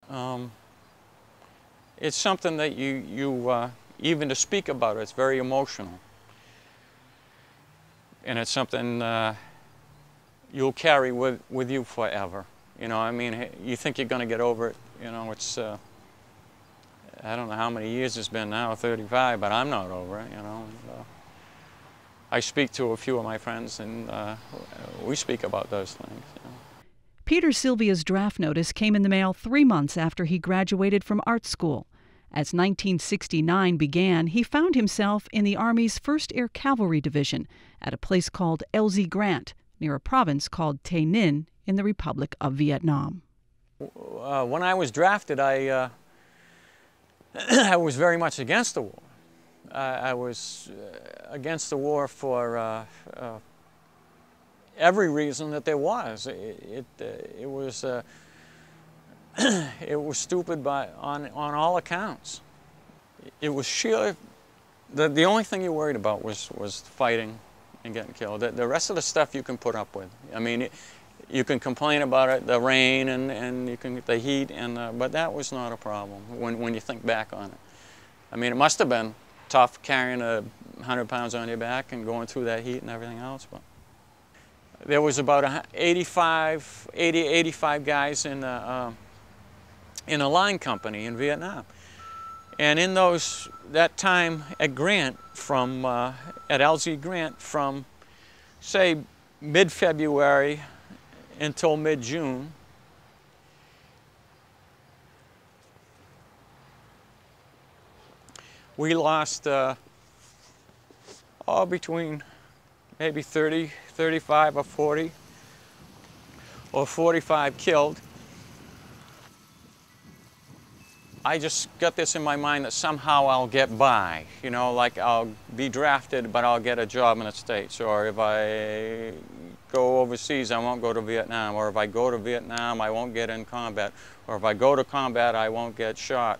Um, it's something that even to speak about it, it's very emotional. And it's something you'll carry with you forever. You know, I mean, you think you're going to get over it. You know, it's, I don't know how many years it's been now, 35, but I'm not over it, you know. And, I speak to a few of my friends, and we speak about those things. You know. Peter Sylvia's draft notice came in the mail 3 months after he graduated from art school. As 1969 began, he found himself in the Army's 1st Air Cavalry Division at a place called LZ Grant, near a province called Tay Ninh in the Republic of Vietnam. When I was drafted, I was very much against the war. I was against the war for every reason that there was. It was it was stupid on all accounts. It was sheer. The only thing you worried about was fighting and getting killed. The rest of the stuff you can put up with. I mean, you can complain about it, the rain and you can the heat, but that was not a problem when you think back on it. I mean, it must have been tough carrying 100 pounds on your back and going through that heat and everything else. But there was about 85 guys in a line company in Vietnam. And in that time at Grant, at LZ Grant, from say mid-February until mid-June, we lost between maybe 30, 35 or 40, or 45 killed. I just got this in my mind that somehow I'll get by, you know, like I'll be drafted, but I'll get a job in the States, or if I go overseas, I won't go to Vietnam, or if I go to Vietnam, I won't get in combat, or if I go to combat, I won't get shot.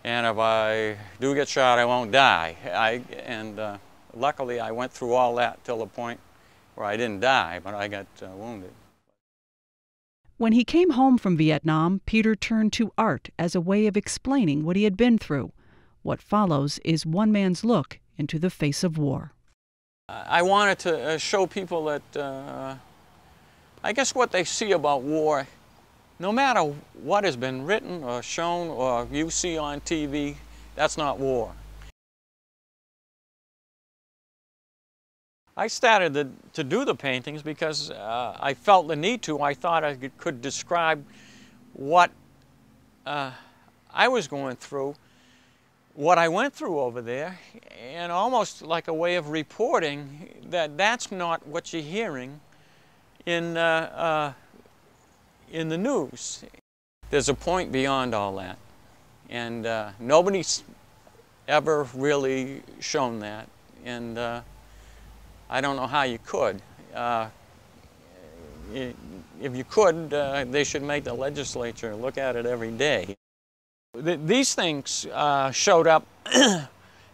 And if I do get shot, I won't die. Luckily, I went through all that till the point where I didn't die, but I got wounded. When he came home from Vietnam, Peter turned to art as a way of explaining what he had been through. What follows is one man's look into the face of war. I wanted to show people that, I guess what they see about war, no matter what has been written or shown or you see on TV, that's not war. I started to do the paintings because I felt the need to. I thought I could describe what I was going through, what I went through over there, and almost like a way of reporting that that's not what you're hearing in the news. There's a point beyond all that, and nobody's ever really shown that, and I don't know how you could. If you could, they should make the legislature look at it every day. These things showed up.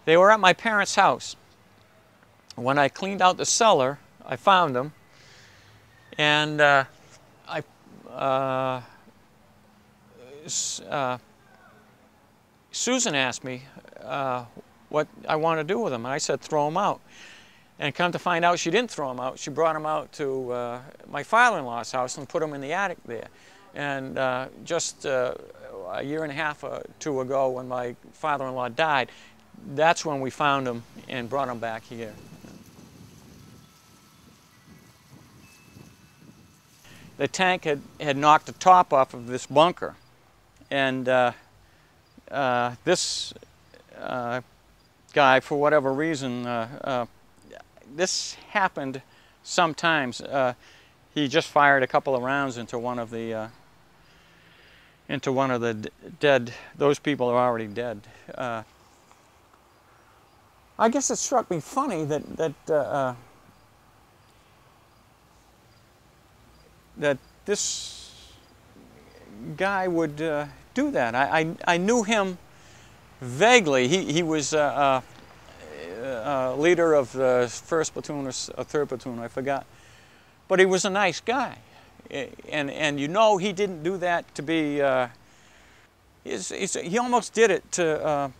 They were at my parents' house. When I cleaned out the cellar, I found them, and Susan asked me what I want to do with them, and I said throw them out. And come to find out, she didn't throw them out. She brought them out to my father-in-law's house and put them in the attic there. And just a year and a half or two ago, when my father-in-law died, that's when we found them and brought them back here. The tank had knocked the top off of this bunker. And this guy, for whatever reason, this happened sometimes. He just fired a couple of rounds into one of the dead. Those people are already dead. I guess it struck me funny that this guy would do that. I knew him vaguely. He was leader of the 1st platoon or 3rd platoon, I forgot. But he was a nice guy. And you know he didn't do that to be He almost did it to,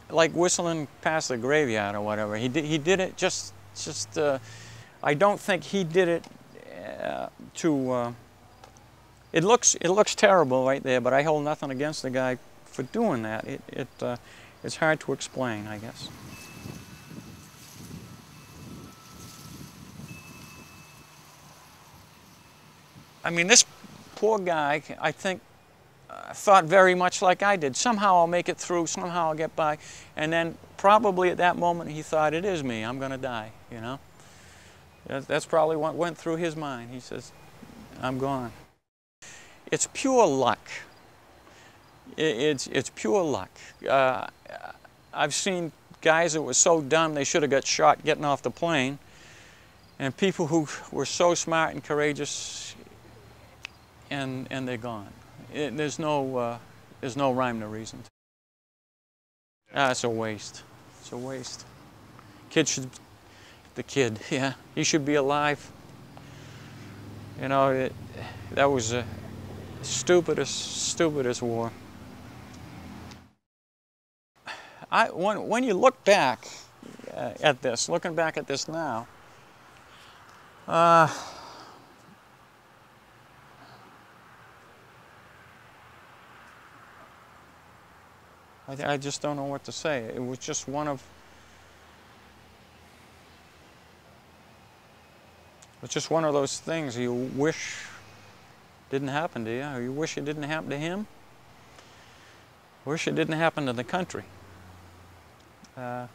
like whistling past the graveyard or whatever. He did it just I don't think he did it to, it looks terrible right there, but I hold nothing against the guy for doing that. It's hard to explain, I guess. I mean, this poor guy, I think, thought very much like I did. Somehow I'll make it through, somehow I'll get by. And then probably at that moment he thought, it is me, I'm going to die, you know. That's probably what went through his mind. He says, I'm gone. It's pure luck. It's pure luck. I've seen guys that were so dumb they should have got shot getting off the plane, and people who were so smart and courageous, and they're gone. There's no rhyme or reason. It's a waste. It's a waste. The kid, yeah, he should be alive. You know, that was the stupidest war. When you look back at this, looking back at this now, I just don't know what to say. It was just one of those things you wish didn't happen to you, or you wish it didn't happen to him. Wish it didn't happen to the country. And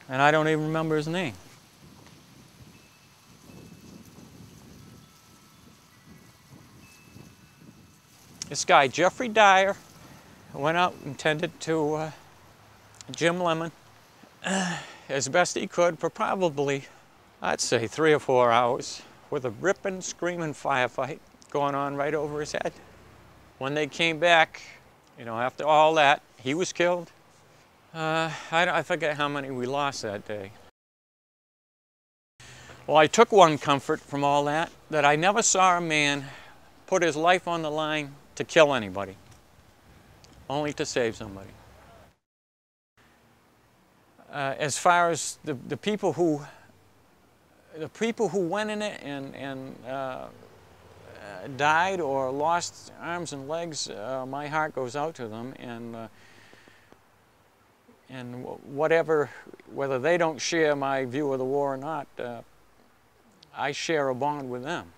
I don't even remember his name. This guy, Jeffrey Dyer, went out and tended to Jim Lemon as best he could for probably, I'd say, 3 or 4 hours with a ripping, screaming firefight going on right over his head. When they came back, you know, after all that, he was killed. I forget how many we lost that day. Well, I took one comfort from all that I never saw a man put his life on the line to kill anybody, only to save somebody. As far as the people who went in it and died or lost arms and legs, my heart goes out to them, and whether they don't share my view of the war or not, I share a bond with them.